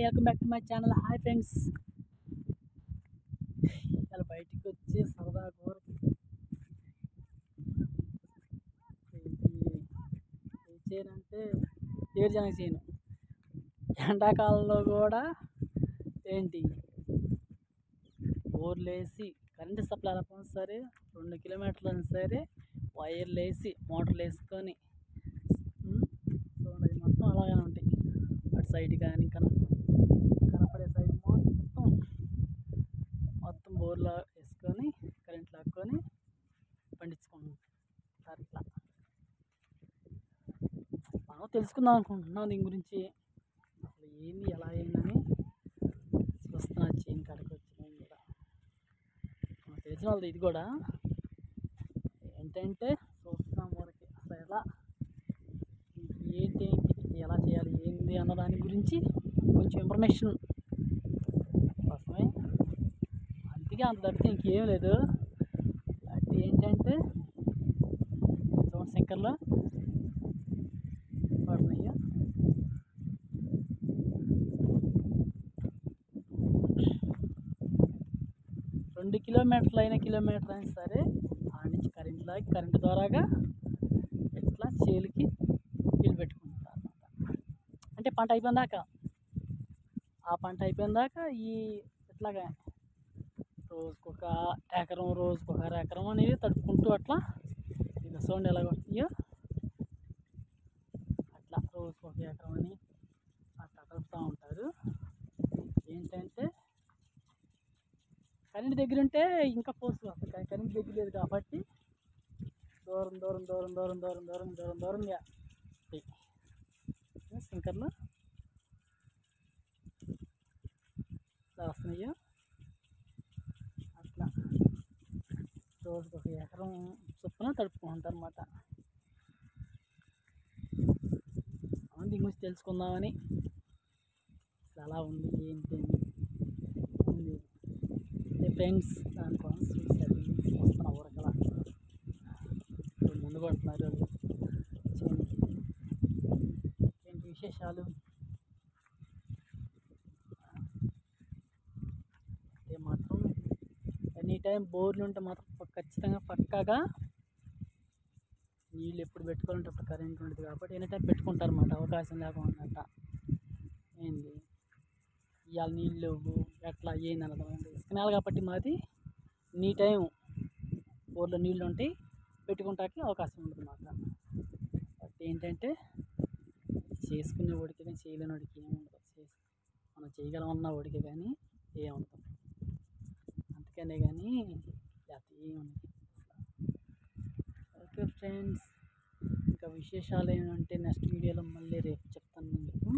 Welcome back to my channel. Hi friends, ఇలా బయటికి వచ్చి సరదా కూరకి చేయనంటే ఏరుజనక చేయను. ఎండాకాలంలో కూడా ఏంటి బోర్లు వేసి కరెంటు సప్లై అయినా సరే 2 కిలోమీటర్లు అయినా సరే వైర్లు వేసి మోటార్లు వేసుకొని చూడండి మొత్తం అలాగే ఉంటాయి. అటు సైడ్ కానీ కనపడే సైడ్ మొత్తం బోర్లో వేసుకొని కరెంట్ లాక్కొని పండించుకుంటారు. ఇట్లా మనం తెలుసుకుందాం అనుకుంటున్నాం దీని గురించి, అసలు ఏంది ఎలా అయిందని చూస్తున్నా. చేను కాడికి వచ్చినాయి కూడా మనకు తెలిసిన వాళ్ళది. ఇది కూడా ఏంటంటే చూస్తున్నాం వరకు అసలు ఏంటి ఎలా చేయాలి ఏంది అన్న దాని గురించి కొంచెం ఇన్ఫర్మేషన్ కోసమే. అందుకే అంత తప్పితే ఇంకేం లేదు. అంటే ఏంటంటే చూడండి శంకర్లో పడుతున్నాయి. 2 కిలోమీటర్లు అయినా సరే ఆ నుంచి కరెంటు ద్వారాగా ఇట్లా చేలుకి నీళ్ళు పెట్టుకుంటారు అన్నమాట. అంటే పంట అయిపోయిన దాకా ఈ ఇట్లాగా రోజుకొక ఎకరం రోజుకొక ఎకరం అనేది తడుపుకుంటూ అట్లా ఇది సౌండ్ ఎలా కొడుతుందో అట్లా రోజుకొక ఎకరం అని అట్లా తడుపుతూ ఉంటారు. ఏంటంటే కరెంట్ దగ్గర ఉంటే ఇంకా పోస్ట్ వస్తుంది, కానీ కరెంట్ దగ్గర లేదు కాబట్టి దూరంగా స్ప్రింక్లర్లు ఇలా వస్తున్నాయో అట్లా రోజుకు 1 ఎకరం చొప్పున తడుపుకుంటారు అన్నమాట. దీని గురించి తెలుసుకుందామని అసలు ఎలా ఉంది ఏంటి ఉంది ఫ్రెండ్స్ దానికోసం వస్తున్న ఊరకలా ముందు పడుతున్నారు. ఏంటి విశేషాలు అంటే మాత్రం ఎనీ టైం బోర్లు ఉంటే మాత్రం ఖచ్చితంగా పక్కాగా నీళ్ళు ఎప్పుడు పెట్టుకోవాలంటే అప్పుడు కరెంట్ ఉంటుంది కాబట్టి ఎనీ టైం పెట్టుకుంటారు అన్నమాట. అవకాశం లేకుండా ఏంది ఇవాళ నీళ్ళు లేవు ఎట్లా ఏంది అన్నది ఇసుకనాలు కాబట్టి మాది ఎనీ టైం బోర్లో నీళ్ళు ఉంటాయి, పెట్టుకుంటానికి అవకాశం ఉంటుంది అన్నమాట. బట్ ఏంటంటే చేసుకునే వాడికి కానీ చేయలేని వాడికి ఏముండదు. మనం చేయగలమన్న వాడికి కానీ ఏముండదు. అందుకనే కానీ ఏముంది. ఓకే ఫ్రెండ్స్, ఇంకా విశేషాలు ఏంటంటే నెక్స్ట్ వీడియోలో మళ్ళీ రేపు చెప్తాను మీకు.